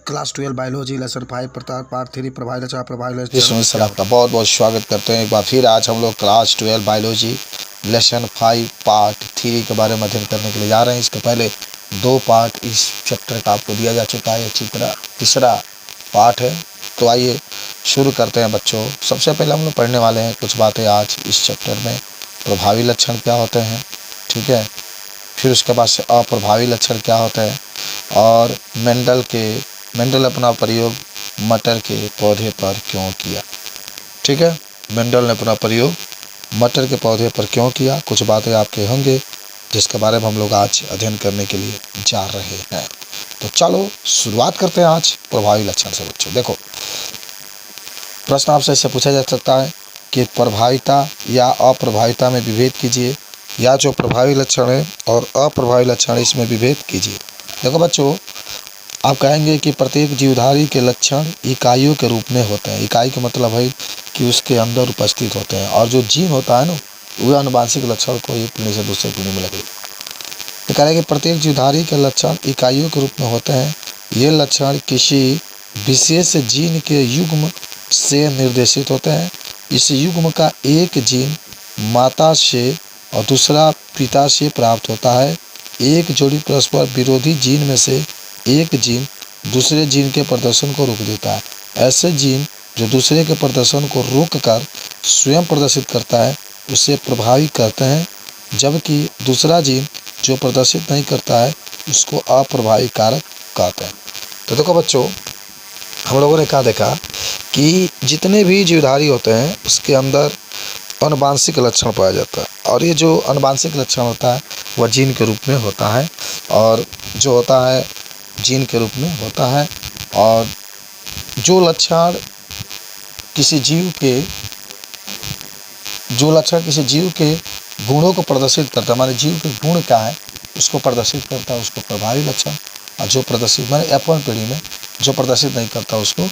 Class 12 biology lesson 5 part 3 प्रभावी लक्षण प्रभावी लक्षण। जिसमें सर आपका बहुत बहुत स्वागत करते हैं एक बार फिर। आज हम लोग क्लास 12 बायोलॉजी लेसन 5 पार्ट 3 के बारे में अध्ययन करने के लिए जा रहे हैं। इसके पहले 2 पार्ट इस चैप्टर का आपको दिया जा चुका है, अच्छी तरह तीसरा पार्ट है। तो आइए शुरू करते हैं बच्चों। सबसे पहले हम लोग पढ़ने वाले हैं कुछ बातें आज इस चैप्टर में। प्रभावी लक्षण क्या होते हैं, ठीक है, फिर उसके बाद से अप्रभावी लक्षण क्या होता है, और मेंडल अपना प्रयोग मटर के पौधे पर क्यों किया, ठीक है। मेंडल ने अपना प्रयोग मटर के पौधे पर क्यों किया, कुछ बातें आपके होंगे जिसके बारे में हम लोग आज अध्ययन करने के लिए जा रहे हैं। तो चलो शुरुआत करते हैं आज प्रभावी लक्षण से। बच्चों देखो, प्रश्न आपसे ऐसे पूछा जा सकता है कि प्रभाविता या अप्रभाविता में विभेद कीजिए, या जो प्रभावी लक्षण है और अप्रभावी लक्षण है इसमें विभेद कीजिए। देखो बच्चों, आप कहेंगे कि प्रत्येक जीवधारी के लक्षण इकाइयों के रूप में होते हैं। इकाई का मतलब है कि उसके अंदर उपस्थित होते हैं, और जो जीन होता है ना, वह आनुवांशिक लक्षण को एक पीढ़ी से दूसरे पीढ़ी में लगे। तो कह रहे हैं कि प्रत्येक जीवधारी के लक्षण इकाइयों के रूप में होते हैं। ये लक्षण किसी विशेष जीन के युग्म से निर्देशित होते हैं। इस युग्म का एक जीन माता से और दूसरा पिता से प्राप्त होता है। एक जोड़ी परस्पर विरोधी जीन में से एक जीन दूसरे जीन के प्रदर्शन को रोक देता है। ऐसे जीन जो दूसरे के प्रदर्शन को रोककर स्वयं प्रदर्शित करता है उसे प्रभावी कहते हैं, जबकि दूसरा जीन जो प्रदर्शित नहीं करता है उसको अप्रभावी कारक कहते हैं। तो देखो बच्चों, हम लोगों ने क्या देखा कि जितने भी जीवधारी होते हैं उसके अंदर आनुवांशिक लक्षण पाया जाता है, और ये जो आनुवांशिक लक्षण होता है वह जीन के रूप में होता है, और जो होता है जीन के रूप में होता है। और जो लक्षण किसी जीव के गुणों को प्रदर्शित करता है, हमारे जीव के गुण क्या है उसको प्रदर्शित करता है, उसको प्रभावी लक्षण। और जो प्रदर्शित माने F1 पीढ़ी में जो प्रदर्शित नहीं करता उसको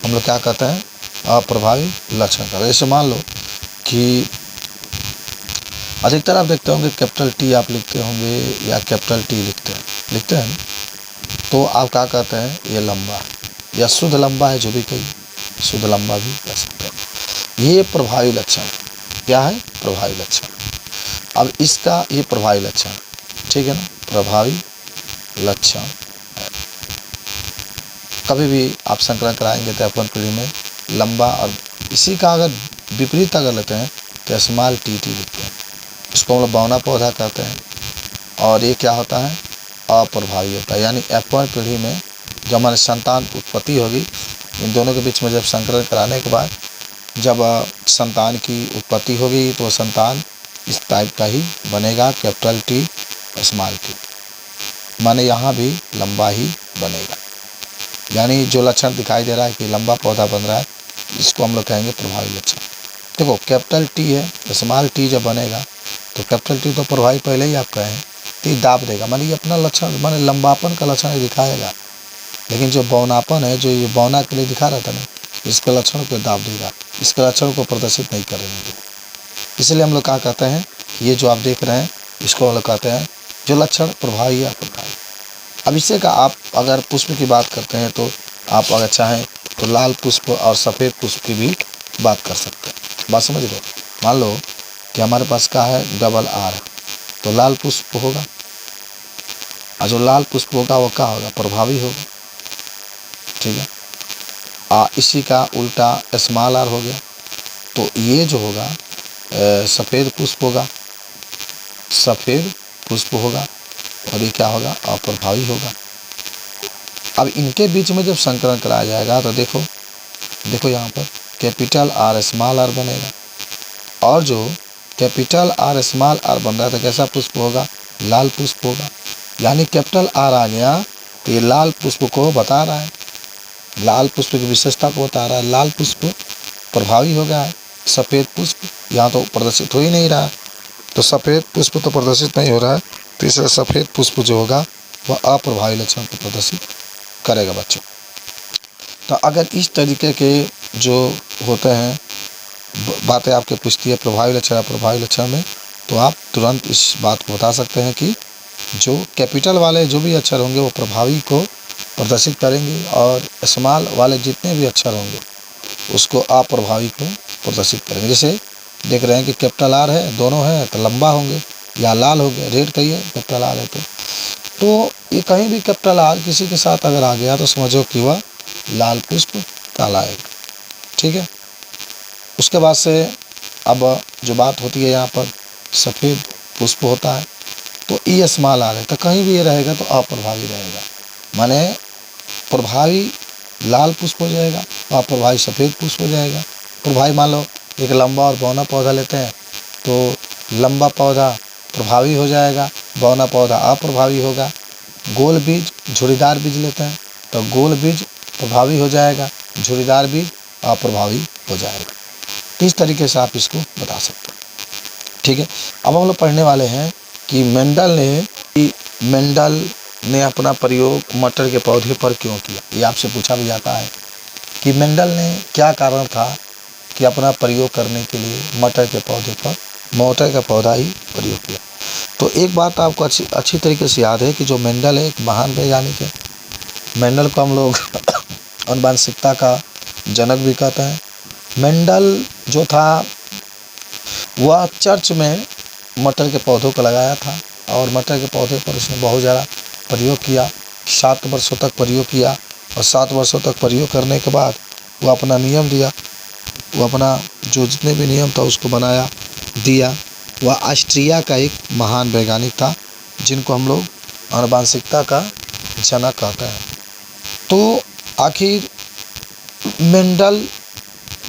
हम लोग क्या कहते हैं, अप्रभावी लक्षण करते हैं। जैसे मान लो कि अधिकतर आप देखते होंगे कैपिटल T आप लिखते होंगे या कैपिटल T लिखते हैं, तो आप क्या कहते हैं, ये लंबा या शुद्ध लंबा है, जो भी कोई शुद्ध लंबा भी कह सकते हैं। ये प्रभावी लक्षण क्या है, प्रभावी लक्षण। अब इसका ये प्रभावी लक्षण, ठीक है ना, प्रभावी लक्षण है। कभी भी आप संकलन कराएंगे तो F1 पीढ़ी में लंबा, और इसी का अगर विपरीत अगर लेते हैं तो स्मॉल टी लिखते हैं, इसको हम लोग बौना पौधा कहते हैं। और ये क्या होता है, अप्रभावी होता है। यानी F1 पीढ़ी में जब हमारे संतान उत्पत्ति होगी, इन दोनों के बीच में जब संकलन कराने के बाद जब संतान की उत्पत्ति होगी तो संतान इस टाइप का ही बनेगा, कैपिटल T स्मॉल टी, माने यहाँ भी लंबा ही बनेगा। यानी जो लक्षण दिखाई दे रहा है कि लंबा पौधा बन रहा है, इसको हम लोग कहेंगे प्रभावी लक्षण। देखो कैपिटल T है, स्मॉल टी जब बनेगा तो कैपिटल T तो प्रभावी पहले ही आप कहें तो दाब देगा, माने ये अपना लक्षण माने लंबापन का लक्षण दिखाएगा। लेकिन जो बौनापन है, जो ये बौना के लिए दिखा रहा था ना, इसके लक्षण को दाब देगा, इसके लक्षण को प्रदर्शित नहीं करेंगे। इसलिए हम लोग क्या कहते हैं, ये जो आप देख रहे हैं इसको हम लोग कहते हैं जो लक्षण प्रभावी या अप्रभावी। अब इससे का आप अगर पुष्प की बात करते हैं तो आप अगर चाहें तो लाल पुष्प और सफ़ेद पुष्प की भी बात कर सकते हैं। बात समझ लो, मान लो कि हमारे पास क्या है, डबल R, तो लाल पुष्प होगा, और जो लाल पुष्प होगा वो क्या होगा, प्रभावी होगा, ठीक है। इसी का उल्टा स्मॉल R हो गया, तो ये जो होगा सफ़ेद पुष्प होगा, और ये क्या होगा, अप्रभावी होगा। अब इनके बीच में जब संकलन कराया जाएगा तो देखो यहाँ पर कैपिटल R स्मॉल R बनेगा, और जो कैपिटल R स्मॉल R बन रहा है तो कैसा पुष्प होगा, लाल पुष्प होगा। यानी कैपिटल R आ गया तो ये लाल पुष्प को बता रहा है, लाल पुष्प की विशेषता को बता रहा है। लाल पुष्प प्रभावी हो गया है, सफ़ेद पुष्प यहाँ तो प्रदर्शित हो ही नहीं रहा, तो सफ़ेद पुष्प तो प्रदर्शित नहीं हो रहा है, तो इसलिए सफ़ेद पुष्प जो होगा वह अप्रभावी लक्षण को प्रदर्शित करेगा बच्चों। तो अगर इस तरीके के जो होते हैं बातें आपके पूछती है प्रभावी लक्षण अप्रभावी लक्षण में, तो आप तुरंत इस बात को बता सकते हैं कि जो कैपिटल वाले जो भी अक्षर होंगे वो प्रभावी को प्रदर्शित करेंगे और स्मॉल वाले जितने भी अक्षर होंगे उसको अप्रभावी को प्रदर्शित करेंगे। जैसे देख रहे हैं कि कैपिटल आर है, दोनों हैं तो लंबा होंगे या लाल होंगे। रेड कहिए कैपिटल आर है तो ये कहीं भी कैपिटल आर किसी के साथ अगर आ गया तो समझो कि वह लाल पुष्प कहलाएगा। ठीक है। उसके बाद से अब जो बात होती है यहाँ पर सफ़ेद पुष्प होता है तो ई स्मॉल आर है तो कहीं भी ये रहेगा तो अप्रभावी रहेगा। माने प्रभावी लाल पुष्प हो जाएगा, अप्रभावी सफ़ेद पुष्प हो जाएगा। प्रभावी मान लो एक लंबा और बौना पौधा लेते हैं तो लंबा पौधा प्रभावी हो जाएगा, बौना पौधा अप्रभावी होगा। गोल बीज झुर्रीदार बीज लेते हैं तो गोल बीज प्रभावी हो जाएगा, झुर्रीदार बीज अप्रभावी हो जाएगा। इस तरीके से आप इसको बता सकते हैं। ठीक है। अब हम लोग पढ़ने वाले हैं कि मेंडल ने अपना प्रयोग मटर के पौधे पर क्यों किया। ये आपसे पूछा भी जाता है कि मेंडल ने क्या कारण था कि अपना प्रयोग करने के लिए मटर के पौधे पर मटर का पौधा ही प्रयोग किया। तो एक बात आपको अच्छी तरीके से याद है कि जो मेंडल है एक महान वैज्ञानिक है। मेंडल को हम लोग आनुवंशिकता का जनक भी कहते हैं। मेंडल जो था वह चर्च में मटर के पौधों को लगाया था और मटर के पौधे पर उसने बहुत ज़्यादा प्रयोग किया। 7 वर्षों तक प्रयोग किया और 7 वर्षों तक प्रयोग करने के बाद वो अपना नियम दिया। वो अपना जो जितने भी नियम था उसको बनाया दिया। वह ऑस्ट्रिया का एक महान वैज्ञानिक था जिनको हम लोग आनुवंशिकता का जनक कहते हैं। तो आखिर मेंडल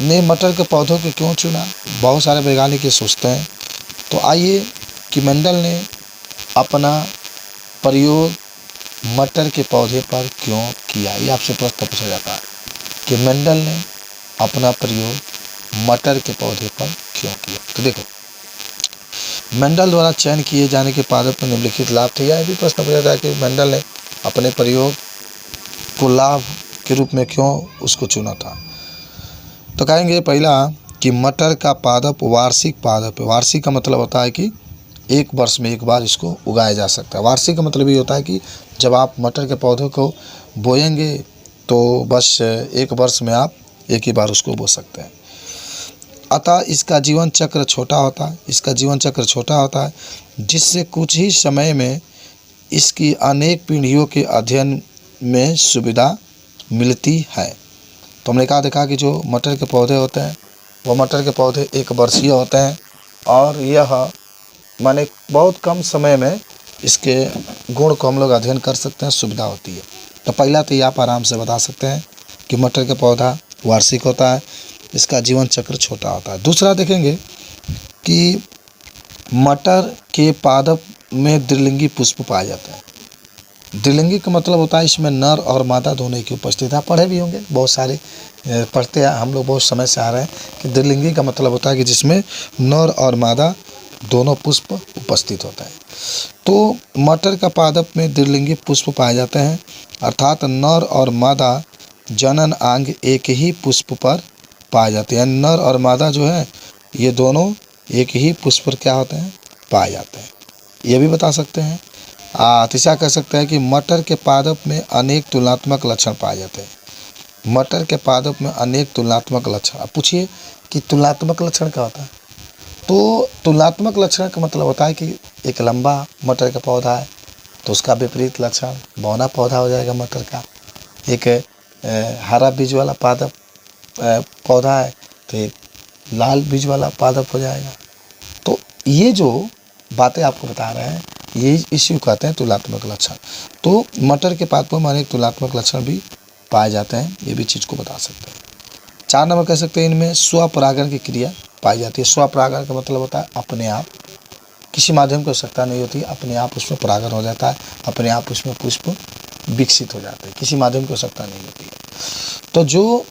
ने मटर के पौधों को क्यों चुना, बहुत सारे वैज्ञानिक ये सोचते हैं। तो आइए कि मेंडल ने अपना प्रयोग मटर के पौधे पर क्यों किया। ये आपसे प्रश्न पूछा जाता है कि मेंडल ने अपना प्रयोग मटर के पौधे पर क्यों किया। तो देखो मेंडल द्वारा चयन किए जाने के पादप में निम्नलिखित लाभ थे। यह भी प्रश्न पूछा जाता है कि मेंडल ने अपने प्रयोग को लाभ के रूप में क्यों उसको चुना था। तो कहेंगे पहला कि मटर का पादप वार्षिक पादप है। वार्षिक का मतलब होता है कि एक वर्ष में एक बार इसको उगाया जा सकता है। वार्षिक का मतलब ये होता है कि जब आप मटर के पौधों को बोएंगे तो बस एक वर्ष में आप एक ही बार उसको बो सकते हैं। अतः इसका जीवन चक्र छोटा होता है जिससे कुछ ही समय में इसकी अनेक पीढ़ियों के अध्ययन में सुविधा मिलती है। तो हमने कहा देखा कि जो मटर के पौधे होते हैं वो मटर के पौधे एक वर्षीय होते हैं और यह माने बहुत कम समय में इसके गुण को हम लोग अध्ययन कर सकते हैं, सुविधा होती है। तो पहला तो ये आप आराम से बता सकते हैं कि मटर का पौधा वार्षिक होता है, इसका जीवन चक्र छोटा होता है। दूसरा देखेंगे कि मटर के पादप में द्विलिंगी पुष्प पाए जाते हैं। द्विलिंगी का मतलब होता है इसमें नर और मादा दोनों की उपस्थित है। पढ़े भी होंगे, बहुत सारे पढ़ते हैं हम लोग, बहुत समय से आ रहे हैं कि द्विलिंगी का मतलब होता है कि जिसमें नर और मादा दोनों पुष्प उपस्थित होता है। तो मटर का पादप में द्विलिंगी पुष्प पाए जाते हैं अर्थात नर और मादा जनन अंग एक ही पुष्प पर पाए जाते हैं। नर और मादा जो है ये दोनों एक ही पुष्प पर क्या होते हैं, पाए जाते हैं। ये भी बता सकते हैं। तीसरा कह सकते हैं कि मटर के पादप में अनेक तुलनात्मक लक्षण पाए जाते हैं। मटर के पादप में अनेक तुलनात्मक लक्षण। अब पूछिए कि तुलनात्मक लक्षण क्या होता है। तो तुलनात्मक लक्षण का मतलब होता है कि एक लंबा मटर का पौधा है तो उसका विपरीत लक्षण बौना पौधा हो जाएगा मटर का। एक हरा बीज वाला पादप पौधा है तो एक लाल बीज वाला पादप हो जाएगा। तो ये जो बातें आपको बता रहे हैं ये इसी को कहते हैं तुलनात्मक लक्षण। तो मटर के पादपों में अनेक तुलनात्मक लक्षण भी पाए जाते हैं, ये भी चीज़ को बता सकते हैं। 4 नंबर कह सकते हैं इनमें स्वपरागण की क्रिया पाई जाती है। स्वपरागण का मतलब होता है अपने आप, किसी माध्यम की आवश्यकता नहीं होती, अपने आप उसमें परागण हो जाता है, अपने आप उसमें पुष्प विकसित हो जाते हैं, किसी माध्यम की आवश्यकता नहीं होती है। तो जो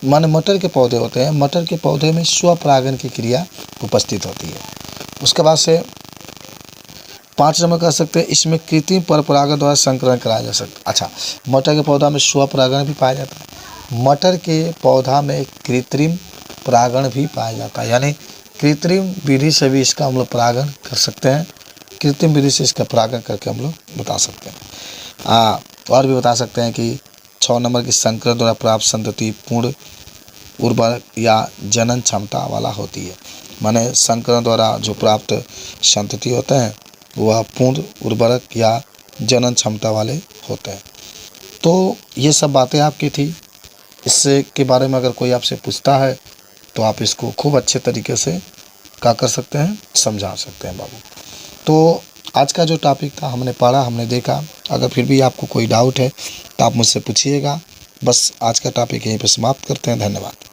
माने मटर के पौधे होते हैं, मटर के पौधे में स्वपरागण की क्रिया उपस्थित होती है। उसके बाद से 5 नंबर कह सकते हैं इसमें कृत्रिम परपरागण द्वारा संकरण कराया जा सकता है। अच्छा, मटर के पौधा में स्वपरागण भी पाया जाता है, मटर के पौधा में कृत्रिम परागण भी पाया जाता है, यानी कृत्रिम विधि से भी इसका हम लोग परागण कर सकते हैं। कृत्रिम विधि से इसका परागण करके हम लोग बता सकते हैं। और भी बता सकते हैं कि 6 नंबर की संकरण द्वारा प्राप्त संतति पूर्ण उर्वरक या जनन क्षमता वाला होती है। माने संकरण द्वारा जो प्राप्त संतति होते हैं वह पूर्ण उर्वरक या जनन क्षमता वाले होते हैं। तो ये सब बातें आपकी थी। इससे के बारे में अगर कोई आपसे पूछता है तो आप इसको खूब अच्छे तरीके से क्या कर सकते हैं, समझा सकते हैं बाबू। तो आज का जो टॉपिक था हमने पढ़ा, हमने देखा। अगर फिर भी आपको कोई डाउट है तो आप मुझसे पूछिएगा। बस आज का टॉपिक यहीं पे समाप्त करते हैं। धन्यवाद।